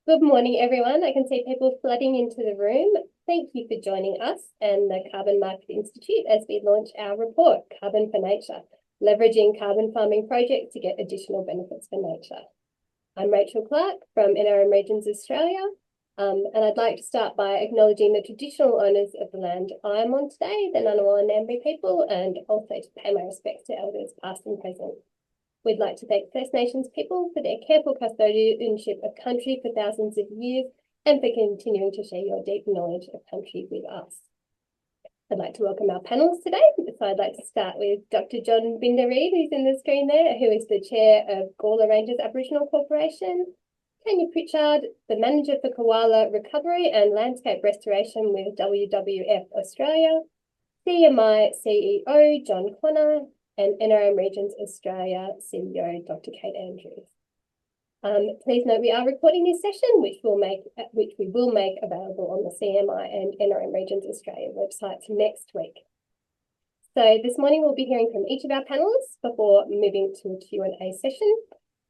Good morning, everyone. I can see people flooding into the room. Thank you for joining us and the Carbon Market Institute as we launch our report, Carbon for Nature, leveraging carbon farming projects to get additional benefits for nature. I'm Rachel Clarke from NRM Regions Australia, and I'd like to start by acknowledging the traditional owners of the land I'm on today, the Ngunnawal and Ngambri people, and also to pay my respects to elders past and present. We'd like to thank First Nations people for their careful custodianship of country for thousands of years and for continuing to share your deep knowledge of country with us. I'd like to welcome our panelists today. So I'd like to start with Dr. John Binda Reid, who's in the screen there, who is the chair of Gawler Ranges Aboriginal Corporation. Tanya Pritchard, the manager for Koala Recovery and Landscape Restoration with WWF Australia. CMI CEO John Connor, and NRM Regions Australia CEO Dr. Kate Andrews. Please note we are recording this session, which we will make available on the CMI and NRM Regions Australia websites next week. So this morning we'll be hearing from each of our panelists before moving to a Q&A session.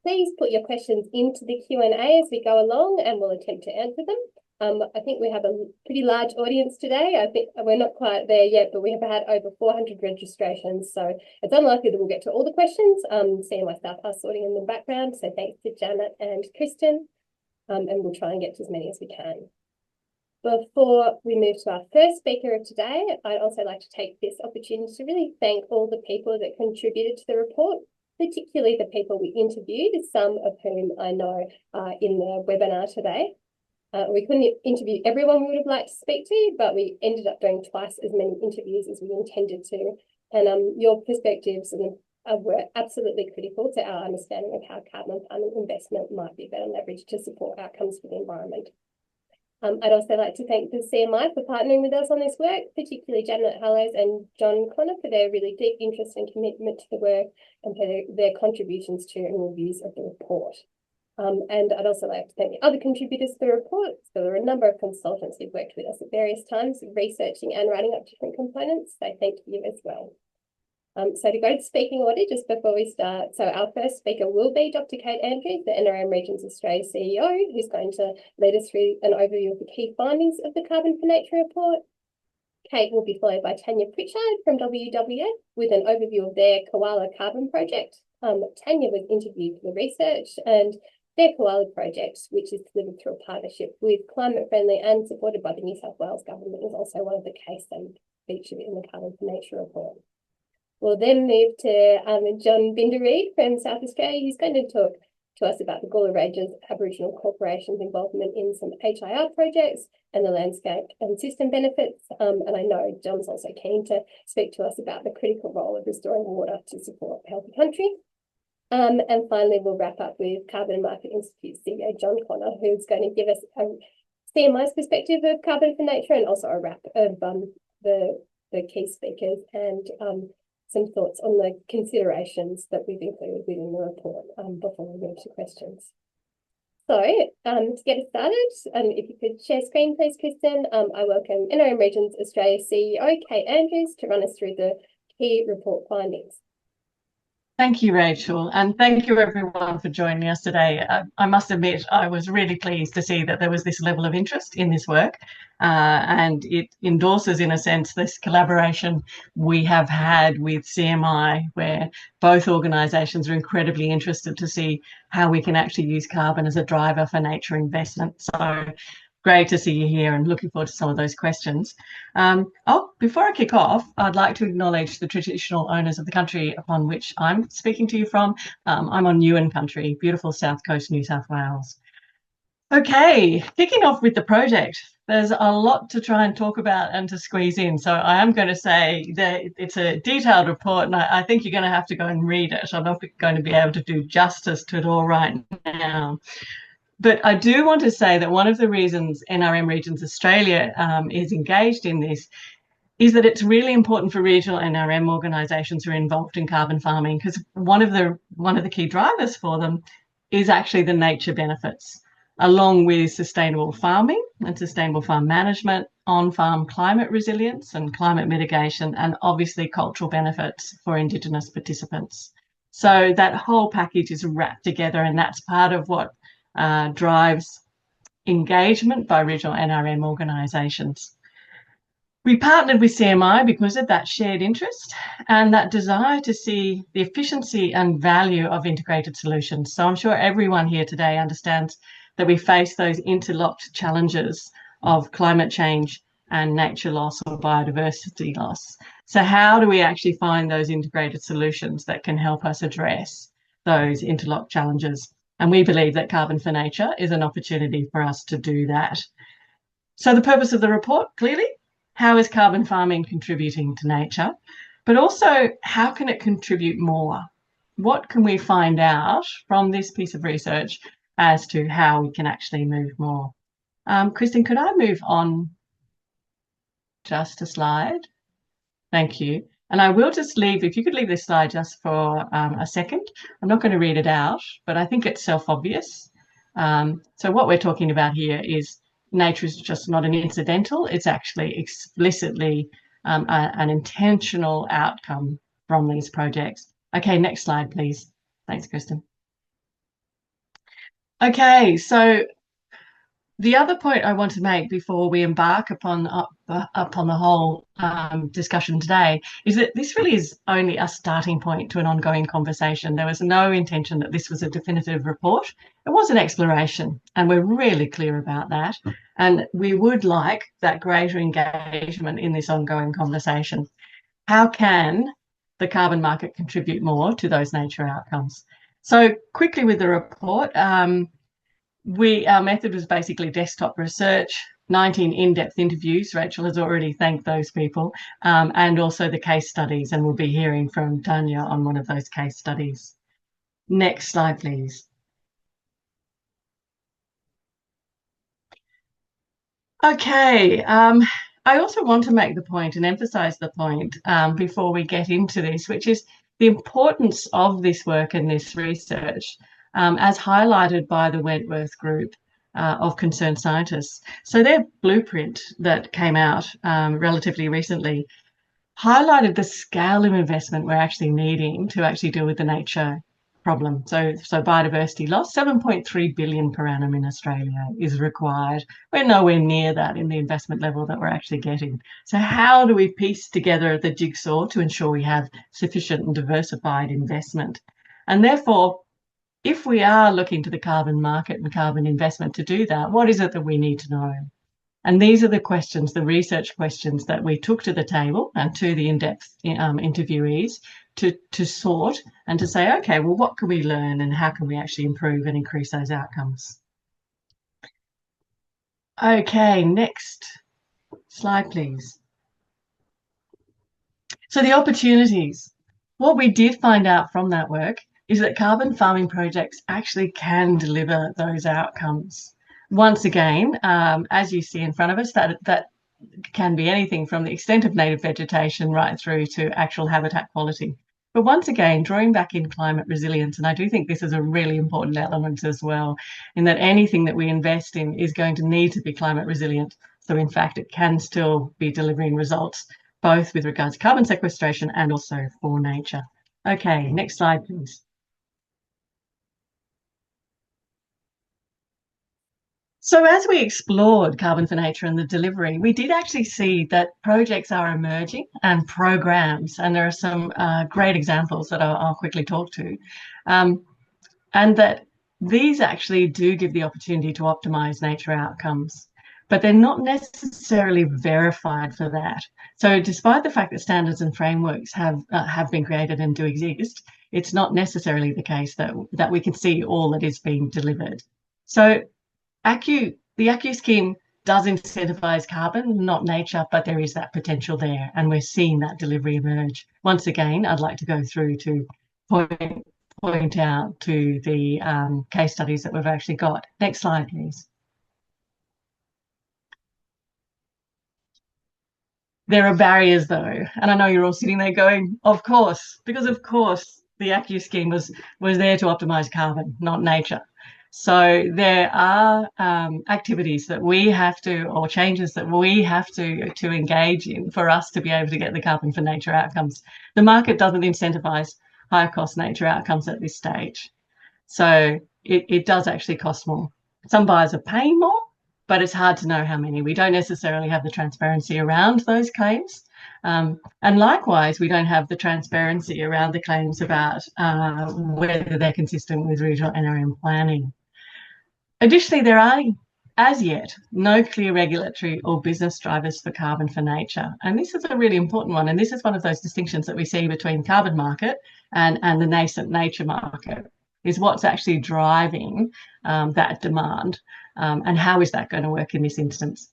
Please put your questions into the Q&A as we go along, and we'll attempt to answer them. I think we have a pretty large audience today. I think we're not quite there yet, but we have had over 400 registrations, so it's unlikely that we'll get to all the questions. CMI staff are sorting in the background, so thanks to Janet and Kristen, and we'll try and get to as many as we can. Before we move to our first speaker of today, I'd also like to take this opportunity to really thank all the people that contributed to the report, particularly the people we interviewed, some of whom I know are in the webinar today. We couldn't interview everyone we would have liked to speak to, but we ended up doing twice as many interviews as we intended to. And your perspectives were absolutely critical to our understanding of how carbon farming investment might be better leveraged to support outcomes for the environment. I'd also like to thank the CMI for partnering with us on this work, particularly Janet Hallows and John Connor for their really deep interest and commitment to the work and for their contributions to and reviews of the report. And I'd also like to thank the other contributors to the report. So there are a number of consultants who've worked with us at various times, researching and writing up different components. So thank you as well. So to go to speaking order just before we start. So our first speaker will be Dr. Kate Andrews, the NRM Regions Australia CEO, who's going to lead us through an overview of the key findings of the Carbon for Nature report. Kate will be followed by Tanya Pritchard from WWF with an overview of their Koala carbon project. Tanya was interviewed for the research, and their Koala project, which is delivered through a partnership with Climate Friendly and supported by the New South Wales government, is also one of the case studies featured in the Carbon for Nature report. We'll then move to John Binda Reid from South Australia, who's going to talk to us about the Gawler Ranges Aboriginal Corporation's involvement in some HIR projects and the landscape and system benefits. And I know John's also keen to speak to us about the critical role of restoring water to support a healthy country. And finally, we'll wrap up with Carbon Market Institute CEO John Connor, who's going to give us a CMI's perspective of Carbon for Nature and also a wrap of the key speakers and some thoughts on the considerations that we've included within the report before we move to questions. So to get us started, if you could share screen, please, Kristen. I welcome NRM Regions Australia CEO Kate Andrews to run us through the key report findings. Thank you, Rachel, and thank you everyone for joining us today. I must admit, I was really pleased to see that there was this level of interest in this work, and it endorses, in a sense, this collaboration we have had with CMI, where both organisations are incredibly interested to see how we can actually use carbon as a driver for nature investment. So great to see you here and looking forward to some of those questions. Before I kick off, I'd like to acknowledge the traditional owners of the country upon which I'm speaking to you from. I'm on Yuin country, beautiful South Coast, New South Wales. Okay, kicking off with the project. There's a lot to try and talk about and to squeeze in. So I am going to say that it's a detailed report, and I think you're going to have to go and read it. I'm not going to be able to do justice to it all right now. But I do want to say that one of the reasons NRM Regions Australia is engaged in this is that it's really important for regional NRM organisations who are involved in carbon farming, because one of the key drivers for them is actually the nature benefits, along with sustainable farming and sustainable farm management, on-farm climate resilience and climate mitigation, and obviously cultural benefits for Indigenous participants. So that whole package is wrapped together, and that's part of what drives engagement by regional NRM organisations. We partnered with CMI because of that shared interest and that desire to see the efficiency and value of integrated solutions. So I'm sure everyone here today understands that we face those interlocked challenges of climate change and nature loss or biodiversity loss. So how do we actually find those integrated solutions that can help us address those interlocked challenges? And we believe that Carbon for Nature is an opportunity for us to do that. So the purpose of the report, clearly, how is carbon farming contributing to nature? But also, how can it contribute more? What can we find out from this piece of research as to how we can actually move more? Kristen, could I move on just a slide? Thank you. And I will just leave, if you could leave this slide just for a second. I'm not going to read it out, but I think it's self-obvious. So what we're talking about here is nature is just not an incidental, it's actually explicitly an intentional outcome from these projects. Okay, next slide, please. Thanks, Kristen. Okay, so the other point I want to make before we embark upon the whole discussion today is that this really is only a starting point to an ongoing conversation. There was no intention that this was a definitive report. It was an exploration, and we're really clear about that. And we would like that greater engagement in this ongoing conversation. How can the carbon market contribute more to those nature outcomes? So quickly with the report, our method was basically desktop research, 19 in-depth interviews. Rachel has already thanked those people, and also the case studies, and we'll be hearing from Tanya on one of those case studies. Next slide, please. Okay, I also want to make the point and emphasise the point before we get into this, which is the importance of this work and this research as highlighted by the Wentworth Group of concerned scientists. So their blueprint that came out relatively recently highlighted the scale of investment we're actually needing to actually deal with the nature problem. So biodiversity loss, 7.3 billion per annum in Australia is required. We're nowhere near that in the investment level that we're actually getting. So how do we piece together the jigsaw to ensure we have sufficient and diversified investment? And therefore, if we are looking to the carbon market and carbon investment to do that, what is it that we need to know? And these are the questions, the research questions that we took to the table and to the in-depth interviewees to sort and to say, okay, well, what can we learn and how can we actually improve and increase those outcomes? Okay, next slide, please. So the opportunities. What we did find out from that work is that carbon farming projects actually can deliver those outcomes. Once again, as you see in front of us, that can be anything from the extent of native vegetation right through to actual habitat quality. But once again, drawing back in climate resilience, and I do think this is a really important element as well, in that anything that we invest in is going to need to be climate resilient. So in fact, it can still be delivering results, both with regards to carbon sequestration and also for nature. Okay, next slide, please. So as we explored Carbon for Nature and the delivery, we did actually see that projects are emerging and programs, and there are some great examples that I'll quickly talk to, and that these actually do give the opportunity to optimise nature outcomes, but they're not necessarily verified for that. So despite the fact that standards and frameworks have been created and do exist, it's not necessarily the case that we can see all that is being delivered. So the ACCU scheme does incentivise carbon, not nature, but there is that potential there, and we're seeing that delivery emerge. Once again, I'd like to go through to point out to the case studies that we've actually got. Next slide, please. There are barriers, though, and I know you're all sitting there going, of course, because of course the ACCU scheme was there to optimise carbon, not nature. So there are activities that we have to, or changes that we have to engage in for us to be able to get the carbon for nature outcomes. The market doesn't incentivise higher cost nature outcomes at this stage. So it does actually cost more. Some buyers are paying more, but it's hard to know how many. We don't necessarily have the transparency around those claims. And likewise, we don't have the transparency around the claims about whether they're consistent with regional NRM planning. Additionally, there are, as yet, no clear regulatory or business drivers for carbon for nature. And this is a really important one. And this is one of those distinctions that we see between carbon market and the nascent nature market, is what's actually driving that demand, and how is that going to work in this instance.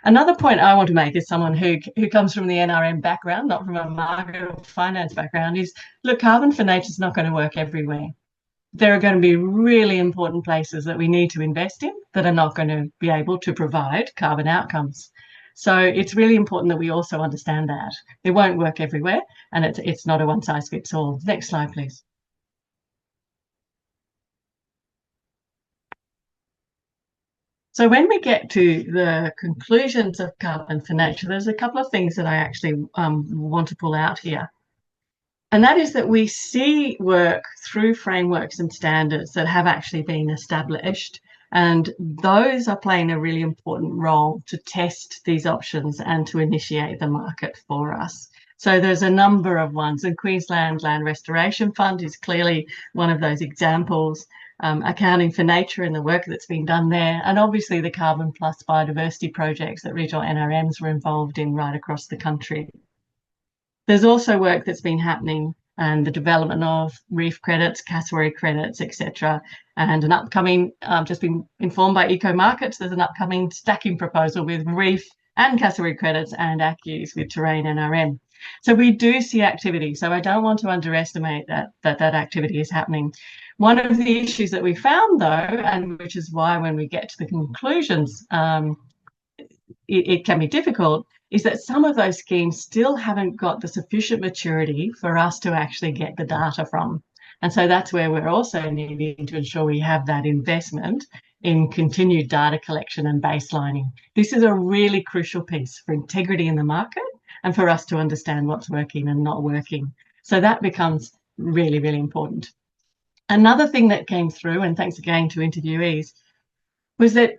Another point I want to make as someone who comes from the NRM background, not from a market or finance background, is, look, carbon for nature is not going to work everywhere. There are going to be really important places that we need to invest in that are not going to be able to provide carbon outcomes. So it's really important that we also understand that. It won't work everywhere, and it's not a one-size-fits-all. Next slide, please. So when we get to the conclusions of carbon for nature, there's a couple of things that I actually want to pull out here. And that is that we see work through frameworks and standards that have actually been established, and those are playing a really important role to test these options and to initiate the market for us. So there's a number of ones, and Queensland Land Restoration Fund is clearly one of those examples. Accounting for nature and the work that's been done there, and obviously the Carbon Plus biodiversity projects that regional NRMs were involved in right across the country. There's also work that's been happening and the development of reef credits, cassowary credits, etc. And an upcoming, just been informed by Eco Markets, there's an upcoming stacking proposal with reef and cassowary credits and ACCUs with terrain NRM. So we do see activity. So I don't want to underestimate that activity is happening. One of the issues that we found, though, and which is why when we get to the conclusions, it can be difficult, is that some of those schemes still haven't got the sufficient maturity for us to actually get the data from. And so that's where we're also needing to ensure we have that investment in continued data collection and baselining. This is a really crucial piece for integrity in the market and for us to understand what's working and not working. So that becomes really, really important. Another thing that came through, and thanks again to interviewees, was that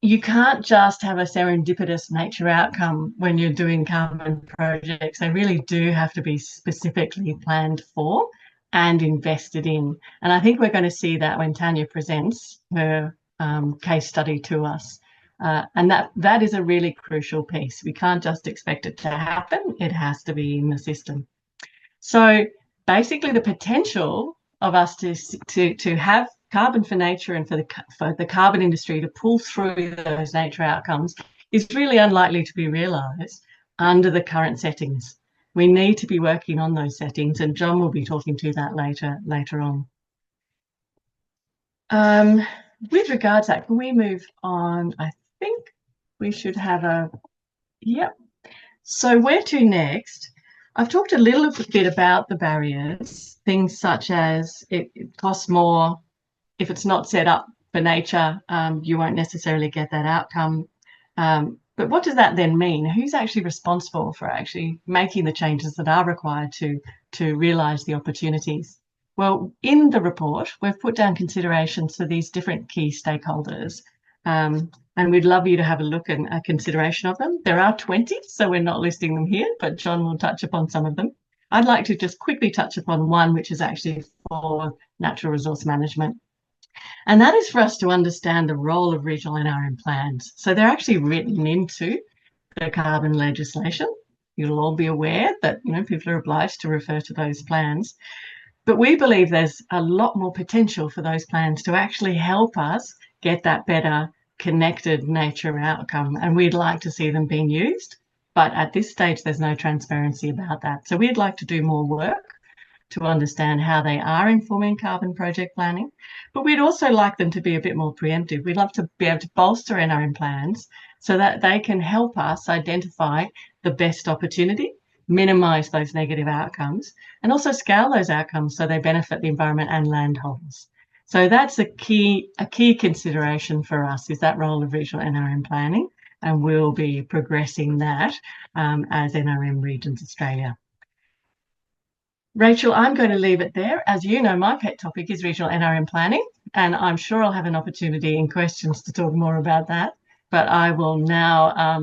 you can't just have a serendipitous nature outcome when you're doing carbon projects. They really do have to be specifically planned for and invested in. And I think we're going to see that when Tanya presents her case study to us. And that is a really crucial piece. We can't just expect it to happen. It has to be in the system. So basically the potential of us to have carbon for nature and for the carbon industry to pull through those nature outcomes is really unlikely to be realised under the current settings. We need to be working on those settings, and John will be talking to that later on. With regards to that, can we move on? I think we should have yep. So where to next? I've talked a little bit about the barriers, things such as it costs more. If it's not set up for nature, you won't necessarily get that outcome. But what does that then mean? Who's actually responsible for actually making the changes that are required to realise the opportunities? Well, in the report, we've put down considerations for these different key stakeholders. And we'd love you to have a look and a consideration of them. There are 20, so we're not listing them here, but John will touch upon some of them. I'd like to just quickly touch upon one, which is actually for natural resource management. And that is for us to understand the role of regional NRM plans. So they're actually written into the carbon legislation. You'll all be aware that people are obliged to refer to those plans. But we believe there's a lot more potential for those plans to actually help us get that better connected nature outcome. And we'd like to see them being used. But at this stage, there's no transparency about that. So we'd like to do more work to understand how they are informing carbon project planning. But we'd also like them to be a bit more preemptive. We'd love to be able to bolster NRM plans so that they can help us identify the best opportunity, minimise those negative outcomes, and also scale those outcomes so they benefit the environment and landholders. So that's a key consideration for us, is that role of regional NRM planning, and we'll be progressing that as NRM Regions Australia. Rachel, I'm going to leave it there. As you know, my pet topic is regional NRM planning, and I'm sure I'll have an opportunity in questions to talk more about that. but I will now,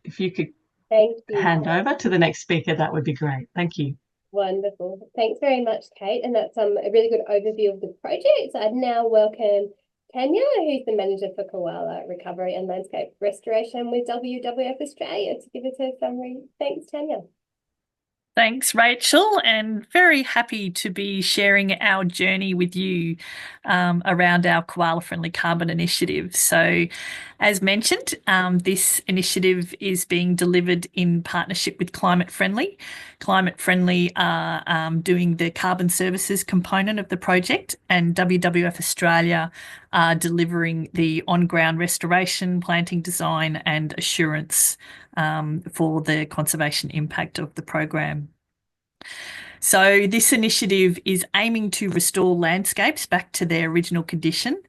if you could Thank you. hand over to the next speaker, that would be great. Thank you. Wonderful. Thanks very much, Kate. And that's a really good overview of the project. I'd now welcome Tanya, who's the manager for Koala Recovery and Landscape Restoration with WWF Australia, to give us her summary. Thanks, Tanya. Thanks, Rachel, and very happy to be sharing our journey with you around our Koala Friendly Carbon Initiative. So, as mentioned, this initiative is being delivered in partnership with Climate Friendly. Climate Friendly are doing the carbon services component of the project, and WWF Australia are delivering the on-ground restoration, planting design and assurance for the conservation impact of the program. So this initiative is aiming to restore landscapes back to their original condition.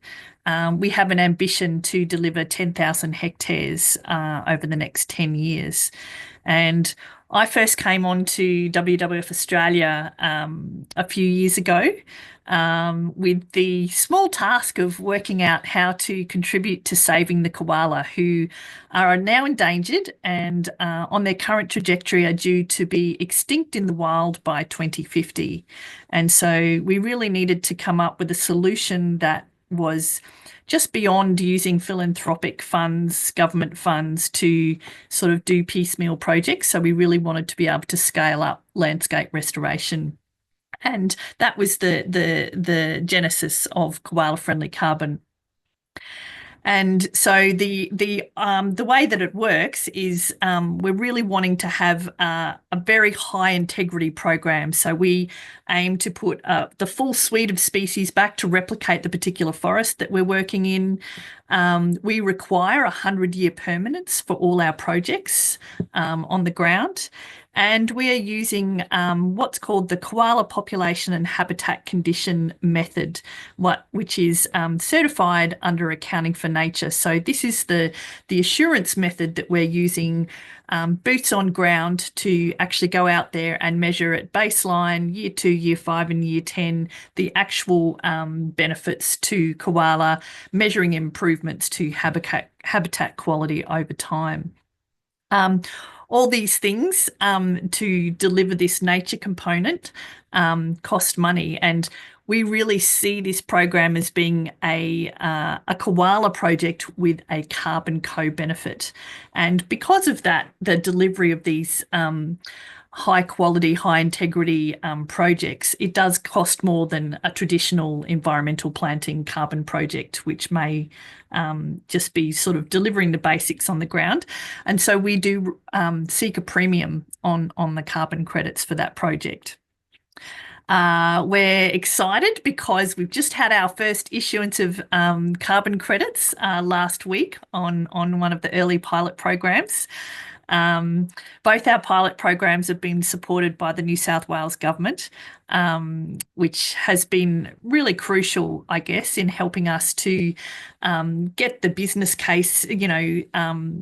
We have an ambition to deliver 10,000 hectares over the next 10 years. And I first came on to WWF Australia a few years ago with the small task of working out how to contribute to saving the koala, who are now endangered and on their current trajectory are due to be extinct in the wild by 2050. And so we really needed to come up with a solution that was just beyond using philanthropic funds, government funds to sort of do piecemeal projects. So we really wanted to be able to scale up landscape restoration. And that was the genesis of Koala Friendly Carbon. And so the way that it works is we're really wanting to have a very high integrity program. So we aim to put the full suite of species back to replicate the particular forest that we're working in. We require 100-year permanence for all our projects on the ground. And we are using what's called the Koala Population and Habitat Condition Method, which is certified under Accounting for Nature. So this is the assurance method that we're using, boots on ground, to actually go out there and measure at baseline, year 2, year 5 and year 10, the actual benefits to koala, measuring improvements to habitat quality over time. All these things to deliver this nature component cost money, and we really see this program as being a koala project with a carbon co-benefit. And because of that, the delivery of these high quality, high integrity projects, it does cost more than a traditional environmental planting carbon project, which may just be sort of delivering the basics on the ground. And so we do seek a premium on the carbon credits for that project. We're excited because we've just had our first issuance of carbon credits last week on one of the early pilot programs. Both our pilot programs have been supported by the New South Wales government, which has been really crucial, I guess, in helping us to get the business case,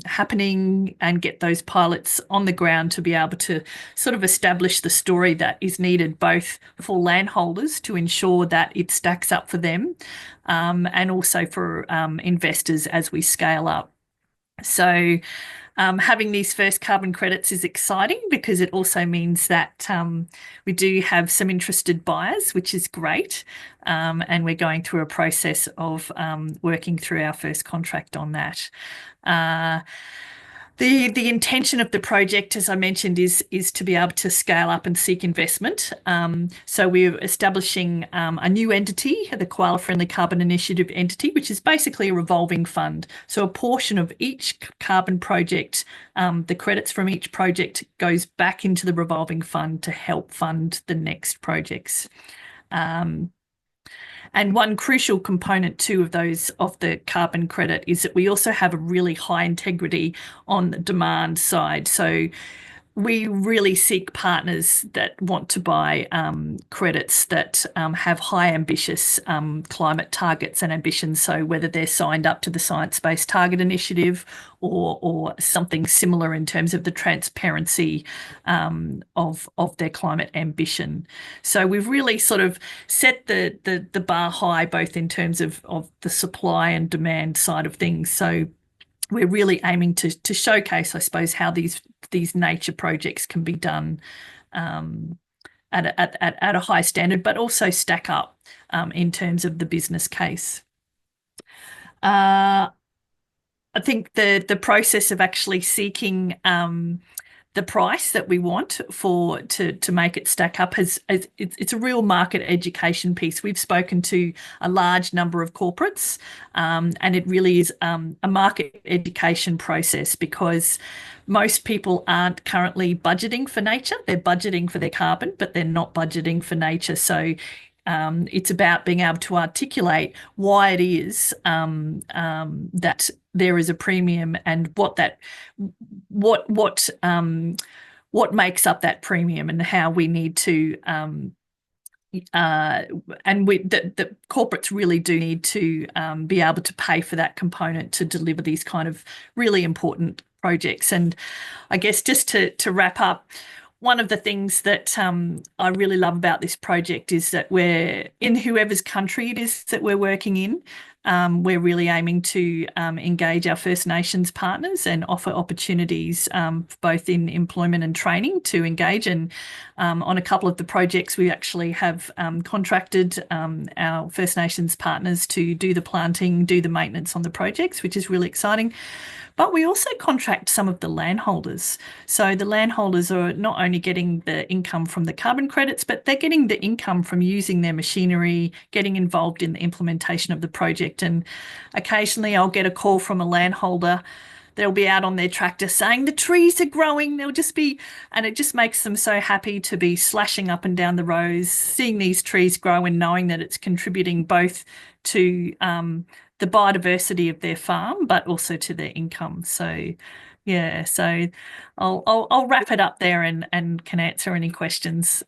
happening and get those pilots on the ground to be able to sort of establish the story that is needed both for landholders to ensure that it stacks up for them, and also for investors as we scale up. So having these first carbon credits is exciting because it also means that we do have some interested buyers, which is great. And we're going through a process of working through our first contract on that. The intention of the project, as I mentioned, is to be able to scale up and seek investment. So we're establishing a new entity, the Koala Friendly Carbon Initiative entity, which is basically a revolving fund. So a portion of each carbon project, the credits from each project goes back into the revolving fund to help fund the next projects. And one crucial component too of the carbon credit is that we also have a really high integrity on the demand side. So we really seek partners that want to buy credits that have high ambitious climate targets and ambitions. So whether they're signed up to the Science Based Target Initiative or something similar in terms of the transparency of their climate ambition. So we've really sort of set the bar high, both in terms of the supply and demand side of things. So we're really aiming to showcase, I suppose, how these nature projects can be done at a high standard, but also stack up in terms of the business case. I think the process of actually seeking the price that we want to make it stack up it's a real market education piece. We've spoken to a large number of corporates, and it really is a market education process, because most people aren't currently budgeting for nature. They're budgeting for their carbon, but they're not budgeting for nature. So it's about being able to articulate why it is that there is a premium, and what makes up that premium, and how we need to the corporates really do need to be able to pay for that component to deliver these kind of really important projects. And I guess just to wrap up, one of the things that I really love about this project is that we're in whoever's country it is that we're working in. We're really aiming to engage our First Nations partners and offer opportunities both in employment and training to engage. And on a couple of the projects, we actually have contracted our First Nations partners to do the planting, do the maintenance on the projects, which is really exciting. But we also contract some of the landholders. So the landholders are not only getting the income from the carbon credits, but they're getting the income from using their machinery, getting involved in the implementation of the project. And occasionally I'll get a call from a landholder. They'll be out on their tractor saying the trees are growing. They'll just be, and it just makes them so happy to be slashing up and down the rows, seeing these trees grow and knowing that it's contributing both to the biodiversity of their farm, but also to their income. So, yeah, so I'll wrap it up there and can answer any questions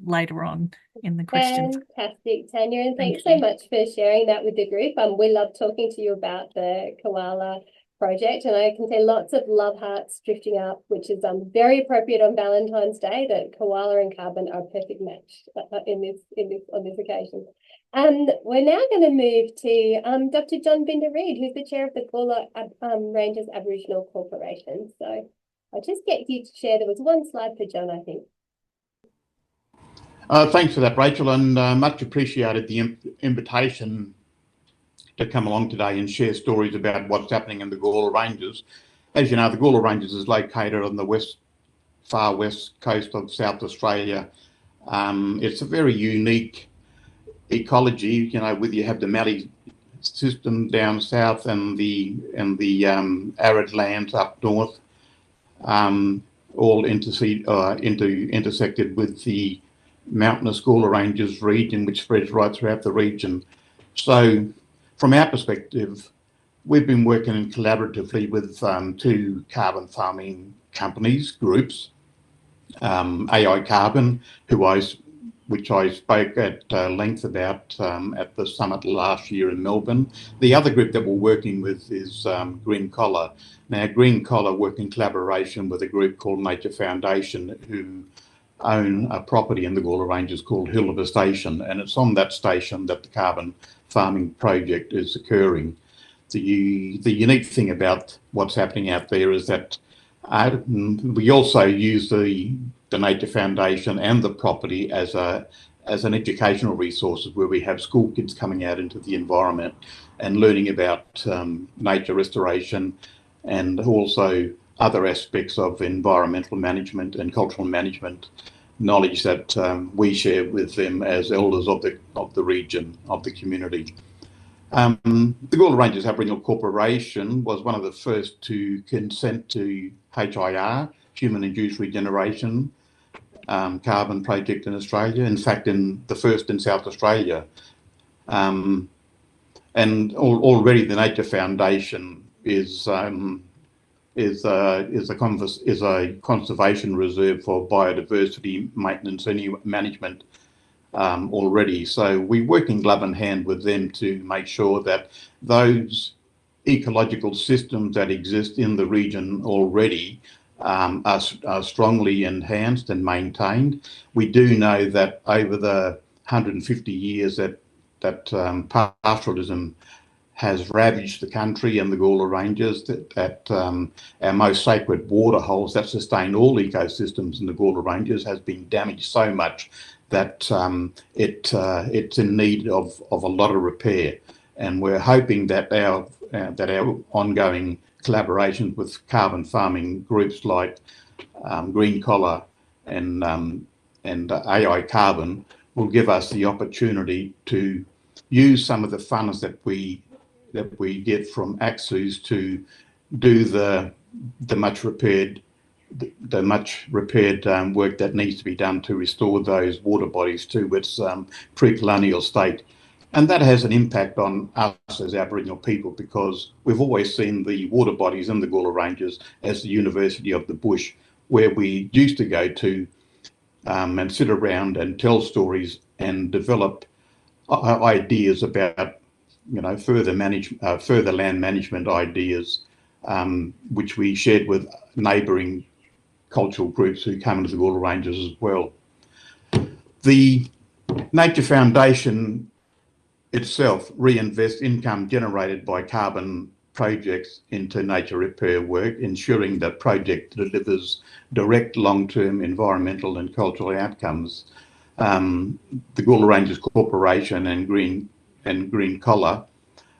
later on in the questions. Fantastic, Tanya, and thanks so much for sharing that with the group. We love talking to you about the Koala project, and I can see lots of love hearts drifting up, which is very appropriate on Valentine's Day. That koala and carbon are a perfect match on this occasion. We're now going to move to Dr. John Binda Reid, who's the chair of the Gawler Ranges Aboriginal Corporation. So I'll just get you to share. There was one slide for John, I think. Thanks for that, Rachel, and much appreciated the invitation to come along today and share stories about what's happening in the Gawler Ranges. As you know, the Gawler Ranges is located on the far west coast of South Australia. It's a very unique ecology, you know, whether you have the Mallee system down south and the arid lands up north, all intersected with the mountainous Gawler Ranges region, which spreads right throughout the region. So from our perspective, we've been working collaboratively with two carbon farming companies, groups, AI Carbon, which I spoke at length about at the summit last year in Melbourne. The other group that we're working with is Green Koala. Now, Green Koala work in collaboration with a group called Nature Foundation, who own a property in the Gawler Ranges called Hilliver Station, and it's on that station that the carbon farming project is occurring. The unique thing about what's happening out there is that we also use the Nature Foundation and the property as an educational resource, where we have school kids coming out into the environment and learning about nature restoration, and also other aspects of environmental management and cultural management knowledge that we share with them as elders of the region, of the community. The Gawler Ranges Aboriginal Corporation was one of the first to consent to HIR, Human-Induced Regeneration, carbon project in Australia. In fact, the first in South Australia. And already the Nature Foundation is a conservation reserve for biodiversity maintenance and management already. So we're working glove in hand with them to make sure that those ecological systems that exist in the region already are strongly enhanced and maintained. We do know that over the 150 years that pastoralism has ravaged the country and the Gawler Ranges, that our most sacred water holes that sustain all ecosystems in the Gawler Ranges has been damaged so much that it's in need of a lot of repair. And we're hoping that our ongoing collaborations with carbon farming groups like Green Koala and AI Carbon will give us the opportunity to use some of the funds that we get from ACCUs to do the much repaired work that needs to be done to restore those water bodies to its pre-colonial state. And that has an impact on us as Aboriginal people, because we've always seen the water bodies in the Gawler Ranges as the University of the Bush, where we used to go to and sit around and tell stories and develop ideas about, further land management ideas, which we shared with neighbouring cultural groups who come into the Gawler Ranges as well. The Nature Foundation itself reinvests income generated by carbon projects into nature repair work, ensuring that project delivers direct long-term environmental and cultural outcomes. The Gawler Ranges Corporation and Green Koala,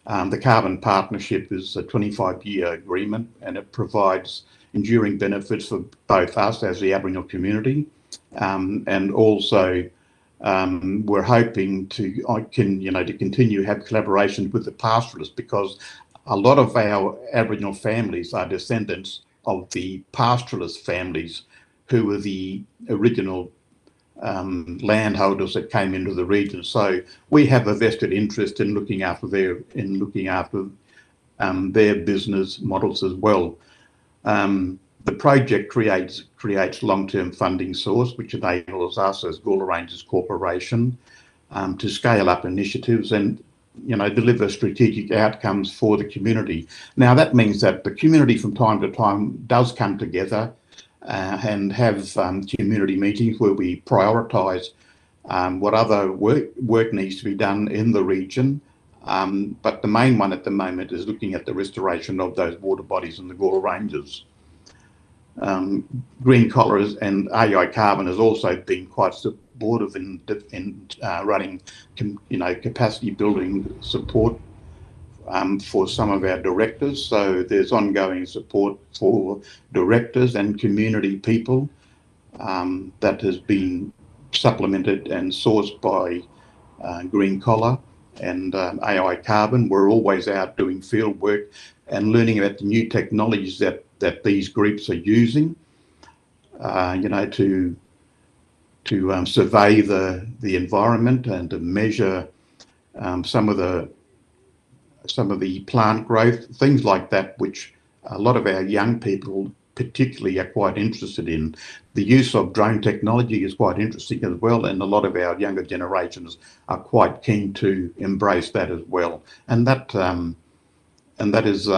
the carbon partnership is a 25-year agreement, and it provides enduring benefits for both us as the Aboriginal community, and also we're hoping to continue have collaborations with the pastoralists, because a lot of our Aboriginal families are descendants of the pastoralist families who were the original landholders that came into the region. So we have a vested interest in looking after their business models as well. The project creates long-term funding source, which enables us as Gawler Ranges Corporation to scale up initiatives and deliver strategic outcomes for the community. Now that means that the community from time to time does come together and have community meetings where we prioritise what other work needs to be done in the region. But the main one at the moment is looking at the restoration of those water bodies in the Gawler Ranges. Green Koala and AI Carbon has also been quite supportive in running, capacity building support for some of our directors. So there's ongoing support for directors and community people that has been supplemented and sourced by Green Koala and AI Carbon. We're always out doing field work and learning about the new technologies that these groups are using, to survey the environment and to measure some of the plant growth, things like that, which a lot of our young people particularly are quite interested in. The use of drone technology is quite interesting as well, and a lot of our younger generations are quite keen to embrace that as well. And that is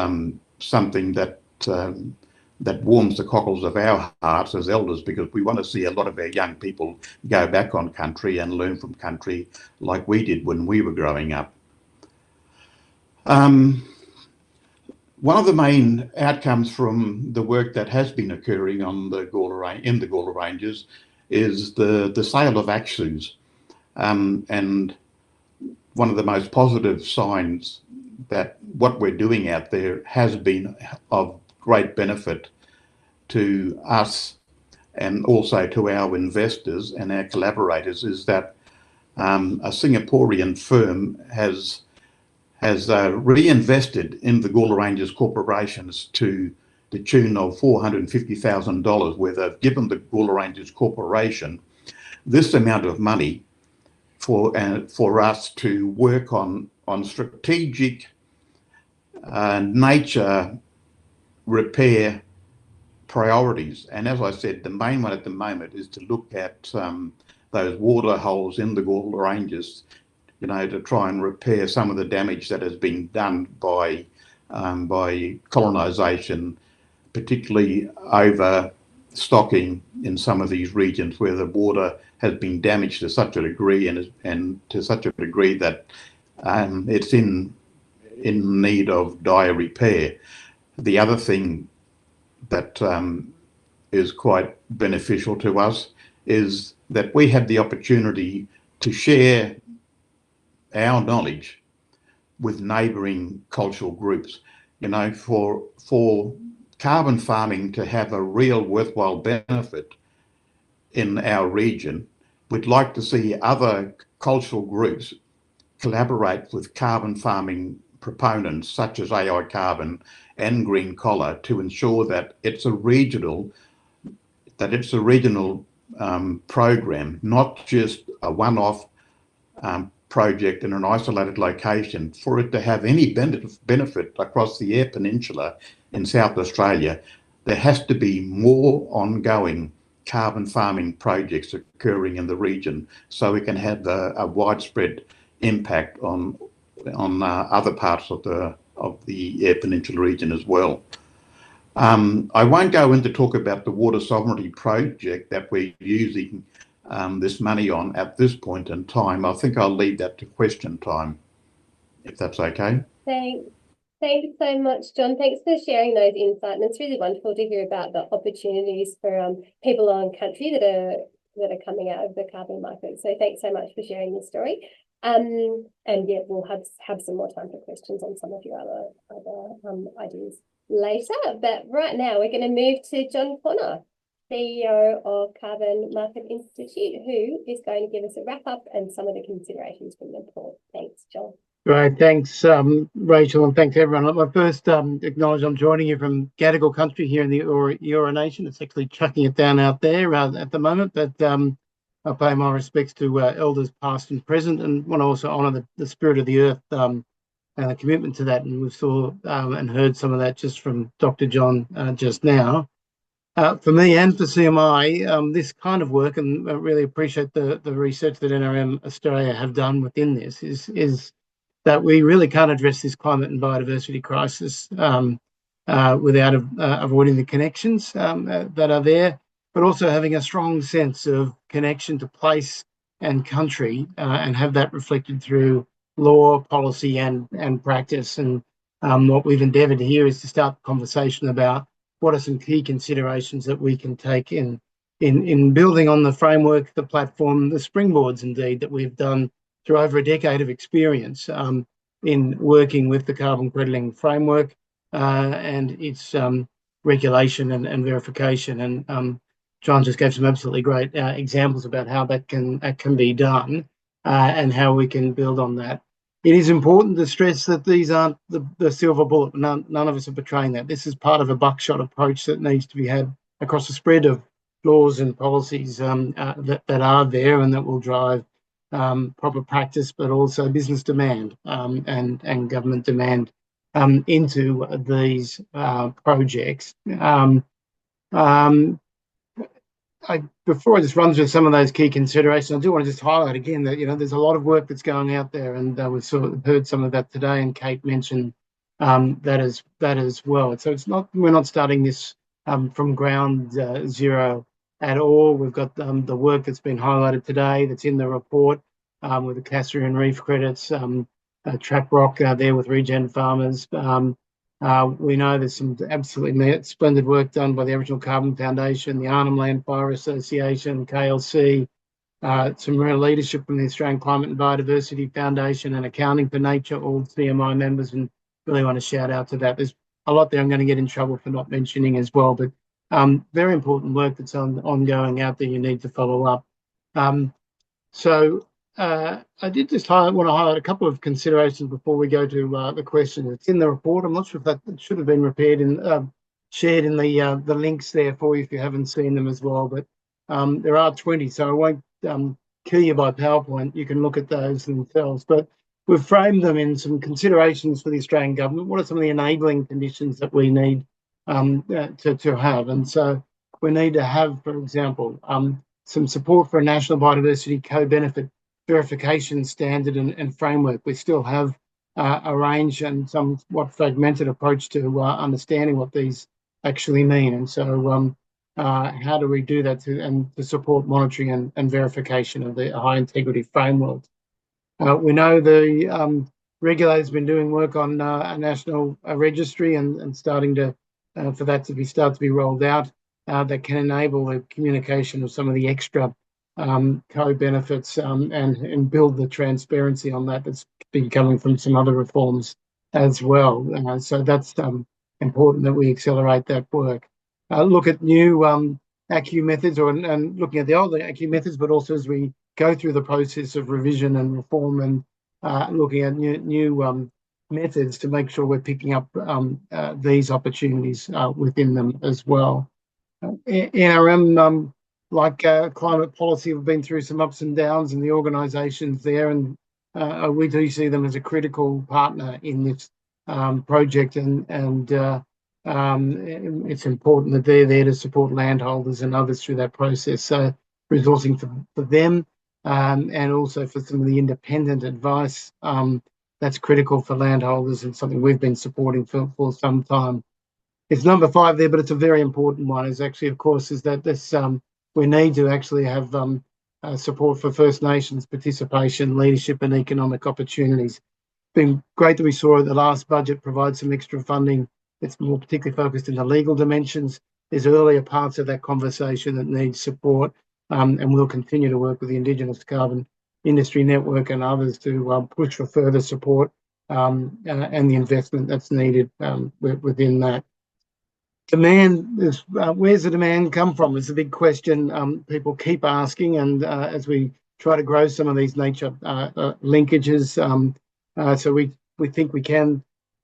something that warms the cockles of our hearts as elders, because we want to see a lot of our young people go back on country and learn from country like we did when we were growing up. One of the main outcomes from the work that has been occurring in the Gawler Ranges is the sale of ACCUs. And one of the most positive signs that what we're doing out there has been of great benefit to us and also to our investors and our collaborators is that a Singaporean firm has reinvested in the Gawler Ranges corporations to the tune of $450,000, where they've given the Gawler Ranges Corporation this amount of money for us to work on strategic nature repair priorities. And as I said, the main one at the moment is to look at those water holes in the Gawler Ranges, to try and repair some of the damage that has been done by colonisation, particularly overstocking in some of these regions where the water has been damaged to such a degree and to such a degree that it's in in need of dire repair. The other thing that is quite beneficial to us is that we have the opportunity to share our knowledge with neighbouring cultural groups. You know, for carbon farming to have a real worthwhile benefit in our region, we'd like to see other cultural groups collaborate with carbon farming proponents such as AI Carbon and Green Collar to ensure that it's a regional program, not just a one-off project in an isolated location. For it to have any benefit across the Eyre Peninsula in South Australia, there has to be more ongoing carbon farming projects occurring in the region so we can have a widespread impact on other parts of the Eyre Peninsula region as well. I won't go into talk about the water sovereignty project that we're using this money on at this point in time. I think I'll leave that to question time, if that's okay. Thanks so much, John. Thanks for sharing those insights. And it's really wonderful to hear about the opportunities for people on country that are coming out of the carbon market. So thanks so much for sharing this story. And yeah, we'll have some more time for questions on some of your other ideas later. But right now we're going to move to John Connor, CEO of Carbon Market Institute, who is going to give us a wrap up and some of the considerations from the report. Thanks, John. Great, thanks, Rachel, and thanks everyone. I first acknowledge I'm joining you from Gadigal country here in the Eora Nation. It's actually chucking it down out there at the moment, but I pay my respects to elders past and present, and want to also honour the spirit of the earth and the commitment to that. And we saw and heard some of that just from Dr. John just now. For me and for CMI, this kind of work, and I really appreciate the research that NRM Australia have done within this, is that we really can't address this climate and biodiversity crisis without avoiding the connections that are there, but also having a strong sense of connection to place and country and have that reflected through law, policy and practice. And what we've endeavoured here is to start the conversation about what are some key considerations that we can take in building on the framework, the platform, the springboards indeed that we've done through over a decade of experience in working with the carbon crediting framework and its regulation and verification. And John just gave some absolutely great examples about how that can be done and how we can build on that. It is important to stress that these aren't the silver bullet. None of us are portraying that. This is part of a buckshot approach that needs to be had across the spread of laws and policies that are there and that will drive proper practice, but also business demand and government demand into these projects. Before I just run through some of those key considerations, I do want to just highlight again that there's a lot of work that's going out there, and we've sort of heard some of that today, and Kate mentioned that as well. So we're not starting this from ground zero at all. We've got the work that's been highlighted today that's in the report with the Cassarian Reef credits, Trap Rock there with regen farmers. We know there's some absolutely splendid work done by the Aboriginal Carbon Foundation, the Arnhem Land Fire Association, KLC, some real leadership from the Australian Climate and Biodiversity Foundation and Accounting for Nature, all CMI members, and really want to shout out to that. There's a lot there I'm going to get in trouble for not mentioning as well, but very important work that's ongoing out there you need to follow up. I did just want to highlight a couple of considerations before we go to the question. It's in the report. I'm not sure if that should have been shared in the links there for you if you haven't seen them as well, but there are 20, so I won't kill you by PowerPoint. You can look at those themselves, but we've framed them in some considerations for the Australian government. What are some of the enabling conditions that we need to have? And so we need to have, for example, some support for a national biodiversity co-benefit verification standard and framework. We still have a range and somewhat fragmented approach to understanding what these actually mean. And so how do we do that to support monitoring and verification of the high integrity framework? We know the regulators have been doing work on a national registry and starting to for that to start to be rolled out that can enable the communication of some of the extra co-benefits and build the transparency on that that's been coming from some other reforms as well. So that's important that we accelerate that work. Look at new ACCU methods and looking at the older ACCU methods, but also as we go through the process of revision and reform and looking at new methods to make sure we're picking up these opportunities within them as well. NRM, like climate policy, we've been through some ups and downs in the organisations there, and we do see them as a critical partner in this project, and it's important that they're there to support landholders and others through that process. So resourcing for them and also for some of the independent advice that's critical for landholders and something we've been supporting for some time. It's number 5 there, but it's a very important one. Is actually, of course, is that this we need to actually have support for First Nations participation, leadership, and economic opportunities. It's been great that we saw at the last budget provide some extra funding. It's more particularly focused in the legal dimensions. There's earlier parts of that conversation that need support, and we'll continue to work with the Indigenous Carbon Industry Network and others to push for further support and the investment that's needed within that. Demand is where's the demand come from? It's a big question people keep asking, and as we try to grow some of these nature linkages, so we think we can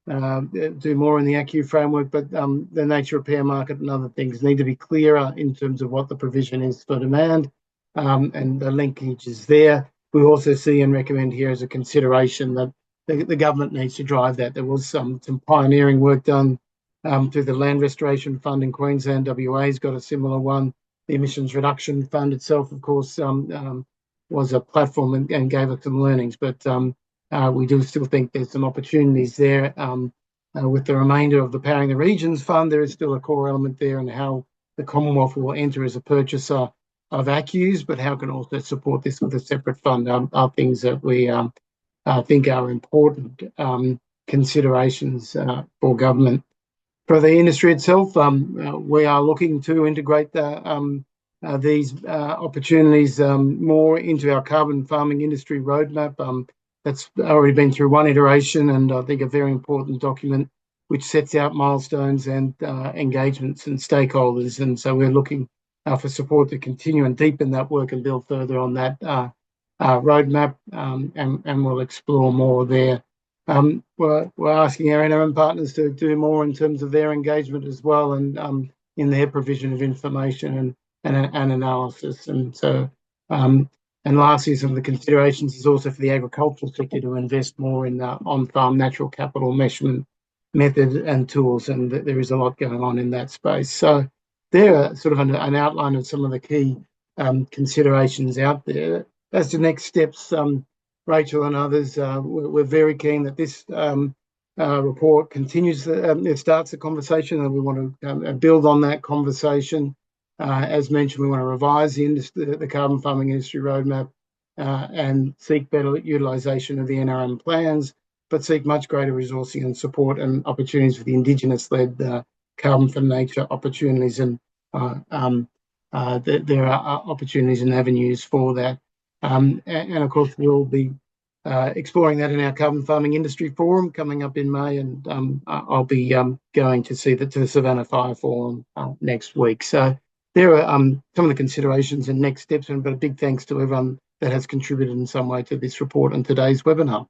do more in the ACCU framework, but the nature repair market and other things need to be clearer in terms of what the provision is for demand and the linkage is there. We also see and recommend here as a consideration that the government needs to drive that. There was some pioneering work done through the Land Restoration Fund in Queensland. WA's got a similar one. The Emissions Reduction Fund itself, of course, was a platform and gave us some learnings, but we do still think there's some opportunities there. With the remainder of the Powering the Regions Fund, there is still a core element there in how the Commonwealth will enter as a purchaser of ACCUs, but how can also support this with a separate fund are things that we think are important considerations for government. For the industry itself, we are looking to integrate these opportunities more into our carbon farming industry roadmap. That's already been through one iteration, and I think a very important document which sets out milestones and engagements and stakeholders. And so we're looking for support to continue and deepen that work and build further on that roadmap, and we'll explore more there. We're asking our NRM partners to do more in terms of their engagement as well, and in their provision of information and analysis. And so, and lastly, some of the considerations is also for the agricultural sector to invest more in on-farm natural capital measurement method and tools, and there is a lot going on in that space. So there are sort of an outline of some of the key considerations out there. As to next steps, Rachel and others, we're very keen that this report continues, it starts the conversation, and we want to build on that conversation. As mentioned, we want to revise the carbon farming industry roadmap and seek better utilisation of the NRM plans, but seek much greater resourcing and support and opportunities for the Indigenous-led carbon for nature opportunities, and there are opportunities and avenues for that. And of course, we'll be exploring that in our Carbon Farming Industry Forum coming up in May, and I'll be going to see the Savannah Fire Forum next week. So there are some of the considerations and next steps, but a big thanks to everyone that has contributed in some way to this report and today's webinar.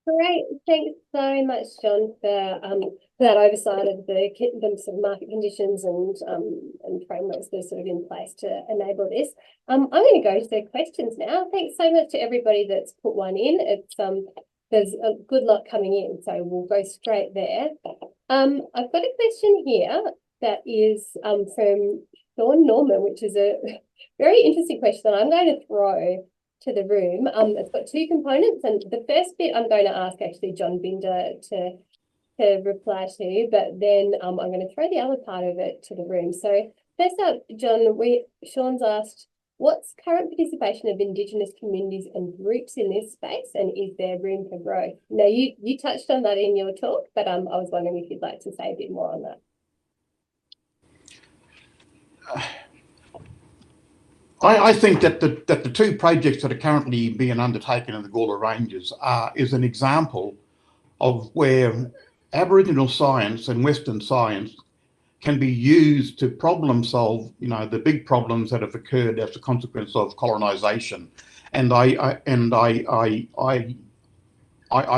Great, thanks so much, John, for that oversight of the sort of market conditions and frameworks that are sort of in place to enable this. I'm going to go to the questions now. Thanks so much to everybody that's put one in. It's there's a good lot coming in, so we'll go straight there. I've got a question here that is from Sean Norman, which is a very interesting question I'm going to throw to the room. It's got two components, and the first bit I'm going to ask actually John Binda to reply to, but then I'm going to throw the other part of it to the room. So first up, John, Sean's asked, What's current participation of Indigenous communities and groups in this space, and is there room for growth? Now, you touched on that in your talk, but I was wondering if you'd like to say a bit more on that. I think that the two projects that are currently being undertaken in the Gawler Ranges is an example of where Aboriginal science and Western science can be used to problem solve, the big problems that have occurred as a consequence of colonisation. And I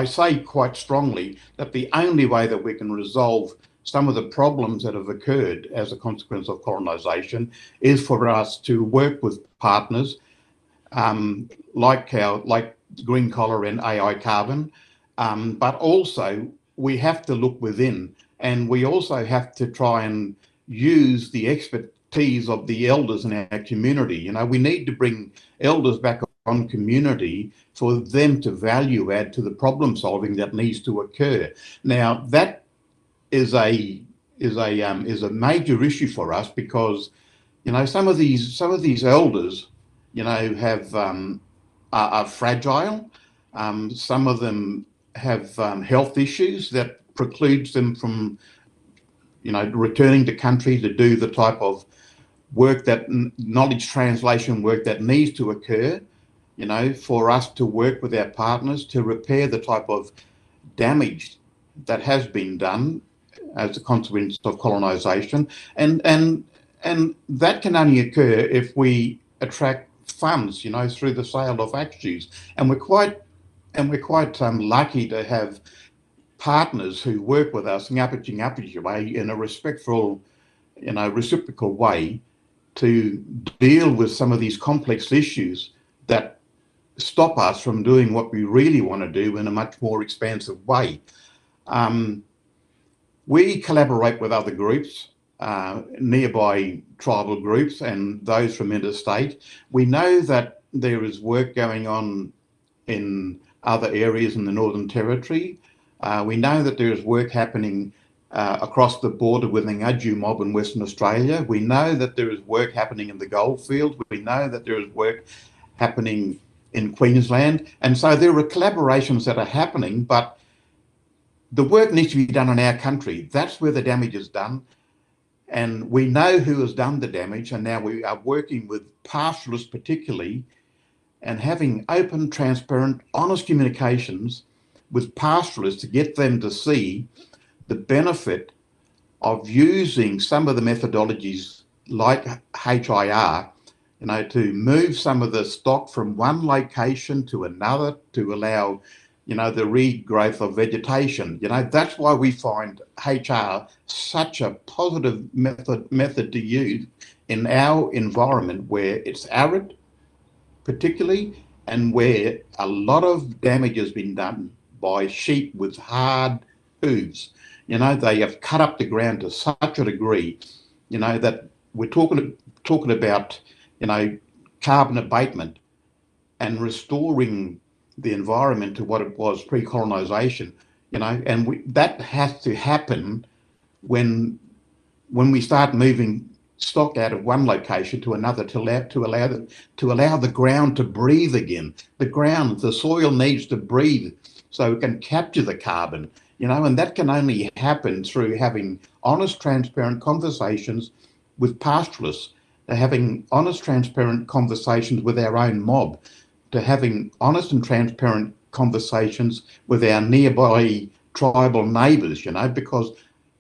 say quite strongly that the only way that we can resolve some of the problems that have occurred as a consequence of colonisation is for us to work with partners like Green Collar and AI Carbon, but also we have to look within, and we also have to try and use the expertise of the elders in our community. We need to bring elders back on community for them to value add to the problem solving that needs to occur. Now that is a major issue for us, because some of these elders are fragile. Some of them have health issues that precludes them from returning to country to do the type of work, that knowledge translation work that needs to occur, for us to work with our partners to repair the type of damage that has been done as a consequence of colonisation, and that can only occur if we attract funds, through the sale of ACCUs, and we're quite lucky to have partners who work with us in a respectful, reciprocal way to deal with some of these complex issues that stop us from doing what we really want to do in a much more expansive way. We collaborate with other groups, nearby tribal groups and those from interstate. We know that there is work going on in other areas in the Northern Territory. We know that there is work happening across the border with the Ngaju mob in Western Australia. We know that there is work happening in the Goldfields. We know that there is work happening in Queensland. And so there are collaborations that are happening, but the work needs to be done in our country. That's where the damage is done. And we know who has done the damage. And now we are working with pastoralists particularly, and having open, transparent, honest communications with pastoralists to get them to see the benefit of using some of the methodologies like HIR, to move some of the stock from one location to another to allow the regrowth of vegetation. That's why we find HR such a positive method to use in our environment, where it's arid, particularly, and where a lot of damage has been done by sheep with hard hooves. They have cut up the ground to such a degree, that we're talking about, carbon abatement and restoring the environment to what it was pre-colonisation, and that has to happen when we start moving stock out of one location to another to allow the ground to breathe again. The soil needs to breathe so it can capture the carbon, and that can only happen through having honest, transparent conversations with pastoralists, to having honest, transparent conversations with our own mob, to having honest and transparent conversations with our nearby tribal neighbours, because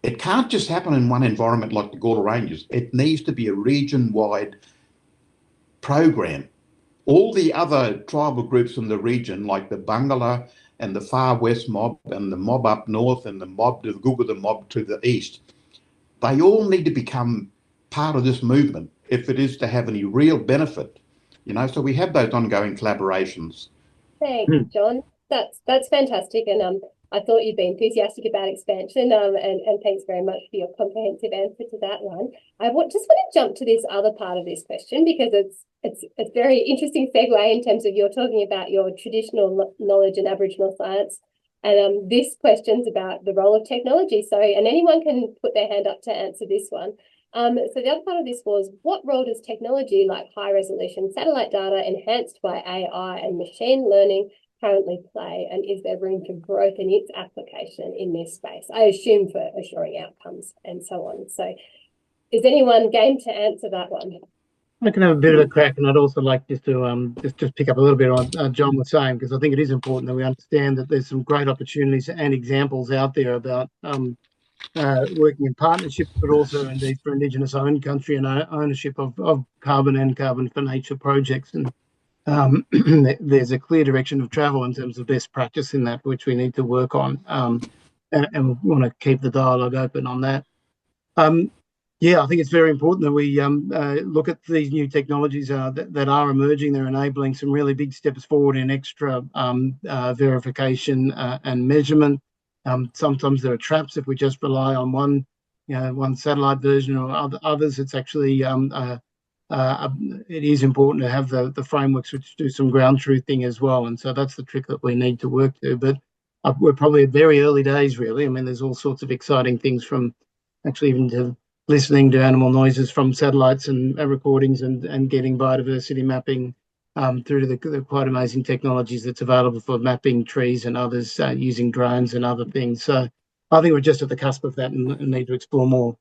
it can't just happen in one environment like the Gawler Ranges. It needs to be a region-wide program. All the other tribal groups in the region, like the Bungala and the Far West mob and the mob up north and the Gawler mob to the east, they all need to become part of this movement if it is to have any real benefit. So we have those ongoing collaborations. Thanks, John. That's fantastic, and I thought you'd be enthusiastic about expansion, and thanks very much for your comprehensive answer to that one. I just want to jump to this other part of this question, because it's a very interesting segue in terms of you're talking about your traditional knowledge and Aboriginal science, and this question's about the role of technology. So, and anyone can put their hand up to answer this one. So the other part of this was, what role does technology like high-resolution satellite data enhanced by AI and machine learning currently play, and is there room for growth in its application in this space? I assume for assuring outcomes and so on. So is anyone game to answer that one? I can have a bit of a crack, and I'd also like just to just pick up a little bit on John was saying, because I think it is important that we understand that there's some great opportunities and examples out there about working in partnerships, but also indeed for Indigenous owned country and ownership of carbon and carbon for nature projects. And there's a clear direction of travel in terms of best practice in that, which we need to work on, and we want to keep the dialogue open on that. Yeah, I think it's very important that we look at these new technologies that are emerging. They're enabling some really big steps forward in extra verification and measurement. Sometimes there are traps if we just rely on one satellite version or others. It's actually it is important to have the frameworks which do some ground truthing as well. And so that's the trick that we need to work to. But we're probably at very early days, really. I mean, there's all sorts of exciting things, from actually even to listening to animal noises from satellites and recordings, and getting biodiversity mapping through to the quite amazing technologies that's available for mapping trees and others using drones and other things. So I think we're just at the cusp of that and need to explore more.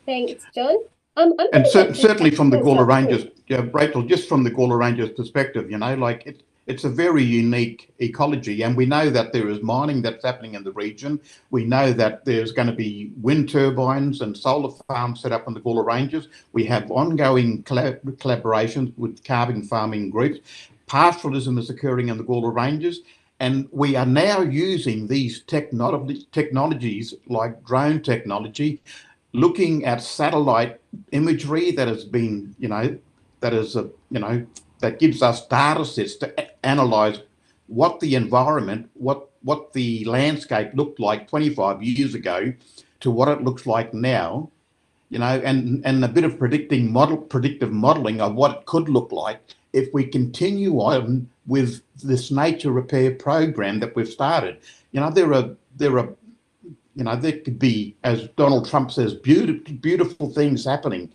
Thanks, John. And certainly from the Gawler Ranges, Rachel, just from the Gawler Ranges perspective, like it's a very unique ecology, and we know that there is mining that's happening in the region. We know that there's going to be wind turbines and solar farms set up in the Gawler Ranges. We have ongoing collaborations with carbon farming groups. Pastoralism is occurring in the Gawler Ranges, and we are now using these technologies like drone technology, looking at satellite imagery that has been, that gives us data sets to analyze what the environment, what the landscape looked like 25 years ago to what it looks like now, and a bit of predictive modeling of what it could look like if we continue on with this nature repair program that we've started. There could be, as Donald Trump says, beautiful things happening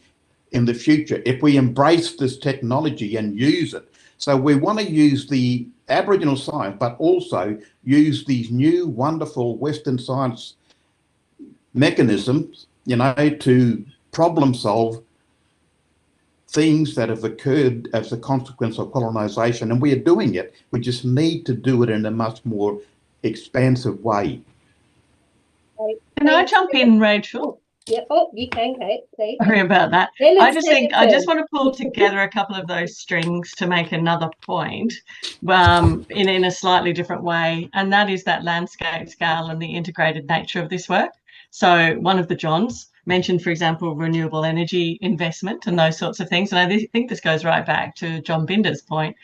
in the future if we embrace this technology and use it. So we want to use the Aboriginal science, but also use these new wonderful Western science mechanisms, to problem solve things that have occurred as a consequence of colonisation. And we are doing it. We just need to do it in a much more expansive way. Can I jump in, Rachel? Yeah. Oh, you can, Kate, please. Sorry about that. I just want to pull together a couple of those strings to make another point in a slightly different way, and that is that landscape scale and the integrated nature of this work. So one of the Johns mentioned, for example, renewable energy investment and those sorts of things, and I think this goes right back to John Binda's point.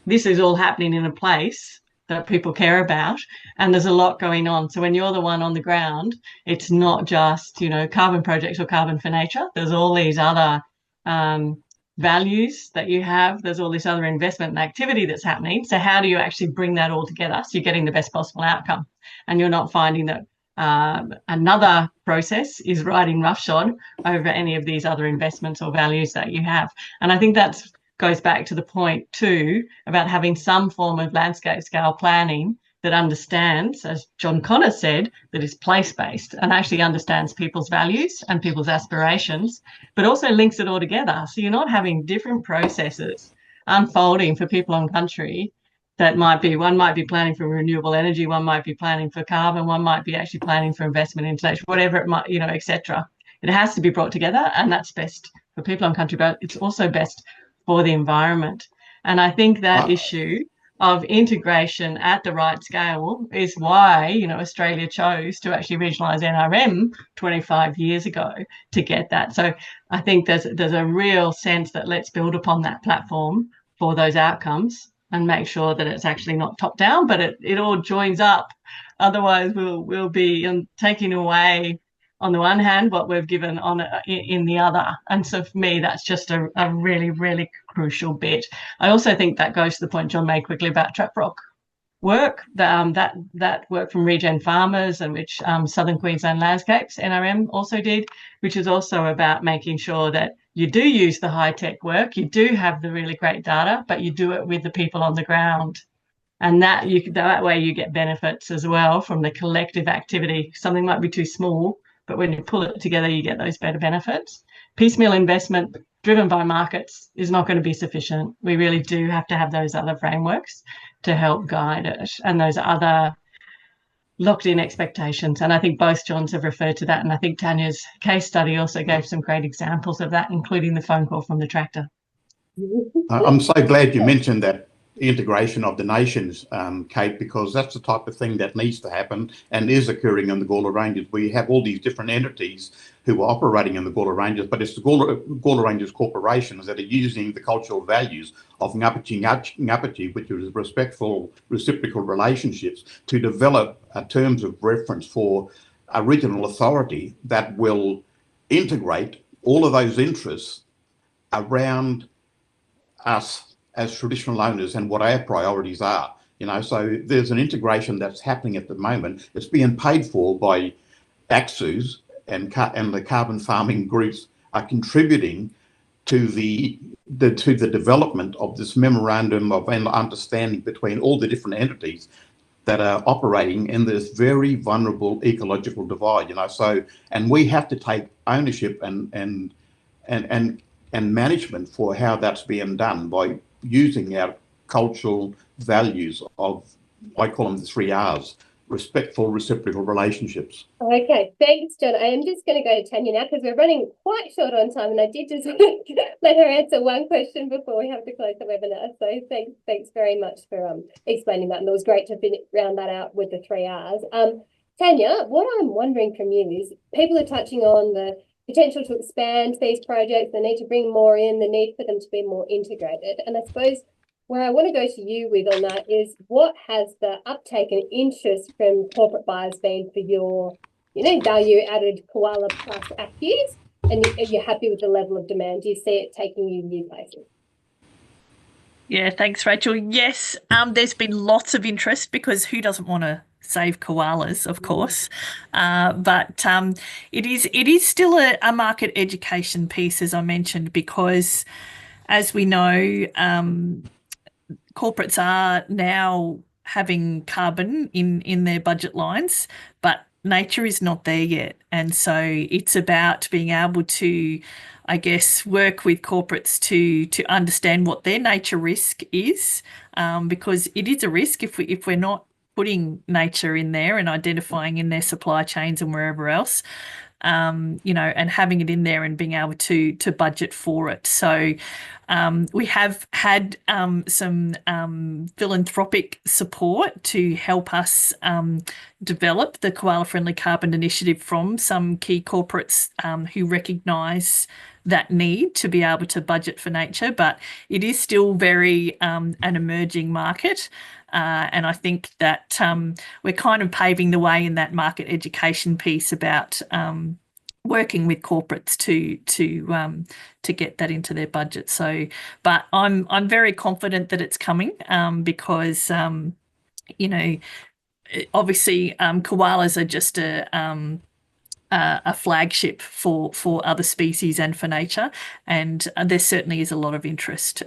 This is all happening in a place that people care about, and there's a lot going on. So when you're the one on the ground, it's not just, carbon projects or carbon for nature. There's all these other values that you have. There's all this other investment and activity that's happening. So how do you actually bring that all together so you're getting the best possible outcome, and you're not finding that another process is riding roughshod over any of these other investments or values that you have? And I think that's goes back to the point too about having some form of landscape scale planning that understands, as John Connor said, that is place-based and actually understands people's values and people's aspirations, but also links it all together. So you're not having different processes unfolding for people on country that one might be planning for renewable energy, one might be planning for carbon, one might be actually planning for investment in nature, whatever it might, etc. It has to be brought together, and that's best for people on country, but it's also best for the environment. And I think that issue of integration at the right scale is why, Australia chose to actually regionalise NRM 25 years ago to get that. So I think there's a real sense that let's build upon that platform for those outcomes and make sure that it's actually not top down, but it all joins up. Otherwise, we'll be taking away, on the one hand, what we've given in the other. And so for me, that's just a really, really crucial bit. I also think that goes to the point John made quickly about trap rock. work, that work from Regen Farmers, and which Southern Queensland Landscapes, NRM, also did, which is also about making sure that you do use the high-tech work, you do have the really great data, but you do it with the people on the ground. And that way you get benefits as well from the collective activity. Something might be too small, but when you pull it together, you get those better benefits. Piecemeal investment driven by markets is not going to be sufficient. We really do have to have those other frameworks to help guide it, and those other locked-in expectations. And I think both Johns have referred to that, and I think Tanya's case study also gave some great examples of that, including the phone call from the tractor. I'm so glad you mentioned that integration of the nations, Kate, because that's the type of thing that needs to happen and is occurring in the Gawler Ranges. We have all these different entities who are operating in the Gawler Ranges, but it's the Gawler Ranges corporations that are using the cultural values of Ngapati, which is respectful, reciprocal relationships, to develop terms of reference for a regional authority that will integrate all of those interests around us as traditional owners and what our priorities are. So there's an integration that's happening at the moment. It's being paid for by ACCUs, and the carbon farming groups are contributing to the development of this memorandum of understanding between all the different entities that are operating in this very vulnerable ecological divide. And we have to take ownership and management for how that's being done by using our cultural values of, I call them the 3 R's: respectful, reciprocal relationships. Okay, thanks, John. I am just going to go to Tanya now because we're running quite short on time, and I did just want to let her answer one question before we have to close the webinar. So thanks very much for explaining that, and it was great to round that out with the 3 R's. Tanya, what I'm wondering from you is, people are touching on the potential to expand these projects, the need to bring more in, the need for them to be more integrated. And I suppose where I want to go to you with on that is, what has the uptake and interest from corporate buyers been for your, value-added Koala plus ACCUs? And are you happy with the level of demand? Do you see it taking you new places? Yeah, thanks, Rachel. Yes, there's been lots of interest, because who doesn't want to save koalas, of course, but it is still a market education piece, as I mentioned, because as we know, corporates are now having carbon in their budget lines, but nature is not there yet. And so it's about being able to, I guess, work with corporates to understand what their nature risk is, because it is a risk if we're not putting nature in there and identifying in their supply chains and wherever else, and having it in there and being able to budget for it. So we have had some philanthropic support to help us develop the Koala Friendly Carbon Initiative from some key corporates who recognise that need to be able to budget for nature, but it is still very an emerging market. And I think that we're kind of paving the way in that market education piece about working with corporates to get that into their budget. So, but I'm very confident that it's coming, because obviously koalas are just a flagship for other species and for nature, and there certainly is a lot of interest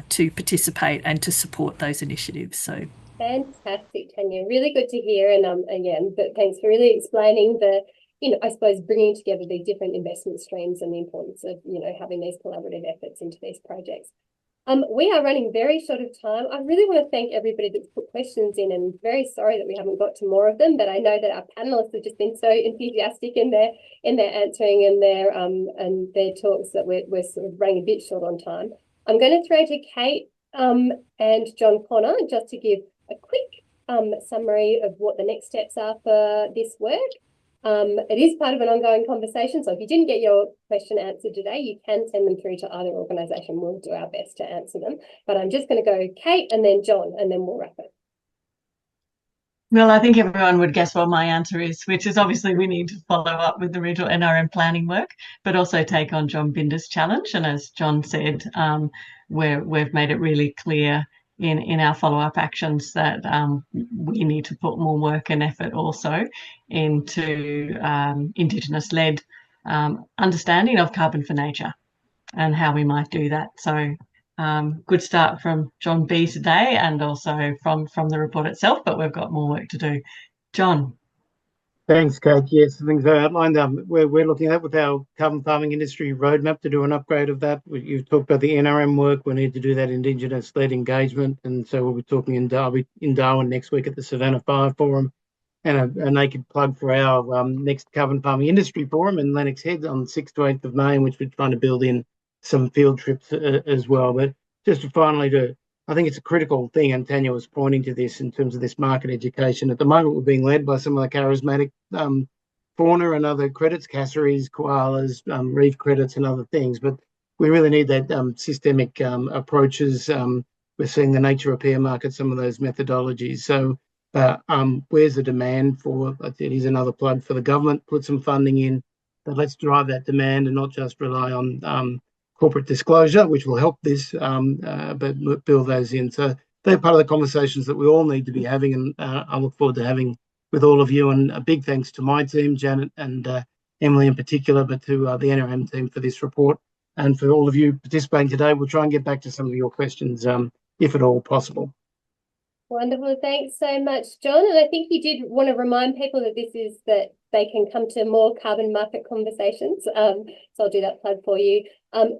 to participate and to support those initiatives. So fantastic, Tanya. Really good to hear. And again, but thanks for really explaining the, I suppose, bringing together these different investment streams and the importance of, having these collaborative efforts into these projects. We are running very short of time. I really want to thank everybody that's put questions in, and very sorry that we haven't got to more of them, but I know that our panelists have just been so enthusiastic in their answering and their talks that we're sort of running a bit short on time. I'm going to throw to Kate and John Connor just to give a quick summary of what the next steps are for this work. It is part of an ongoing conversation, so if you didn't get your question answered today, you can send them through to either organisation. We'll do our best to answer them. But I'm just going to go Kate and then John, and then we'll wrap it. Well, I think everyone would guess what my answer is, which is obviously we need to follow up with the regional NRM planning work, but also take on John Binda's challenge. And as John said, we've made it really clear in our follow-up actions that we need to put more work and effort also into Indigenous-led understanding of carbon for nature and how we might do that. So good start from John B today, and also from the report itself, but we've got more work to do. John. Thanks, Kate. Yes, the things I outlined, we're looking at with our carbon farming industry roadmap to do an upgrade of that. You've talked about the NRM work. We need to do that Indigenous-led engagement, and so we'll be talking in Darwin next week at the Savannah Fire Forum, and a naked plug for our next carbon farming industry forum in Lennox Head on 6th to 8th of May, in which we're trying to build in some field trips as well. But just finally, I think it's a critical thing, and Tanya was pointing to this in terms of this market education. At the moment, we're being led by some of the charismatic fauna and other credits, cassowaries, koalas, reef credits and other things, but we really need that systemic approaches. We're seeing the nature repair market, some of those methodologies. So where's the demand for, it is another plug for the government, put some funding in, but let's drive that demand and not just rely on corporate disclosure, which will help this, but build those in. So they're part of the conversations that we all need to be having, and I look forward to having with all of you. And a big thanks to my team, Janet and Emily in particular, but to the NRM team for this report, and for all of you participating today. We'll try and get back to some of your questions if at all possible. Wonderful. Thanks so much, John. And I think you did want to remind people that that they can come to more carbon market conversations. So I'll do that plug for you.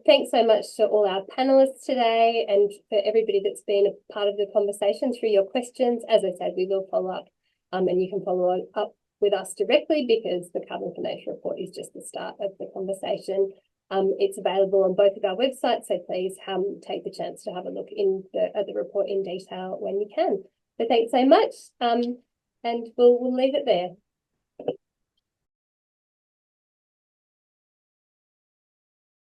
Thanks so much to all our panelists today, and for everybody that's been a part of the conversation through your questions. As I said, we will follow up, and you can follow up with us directly, because the Carbon for Nature report is just the start of the conversation. It's available on both of our websites, so please take the chance to have a look at the report in detail when you can. So thanks so much, and we'll leave it there.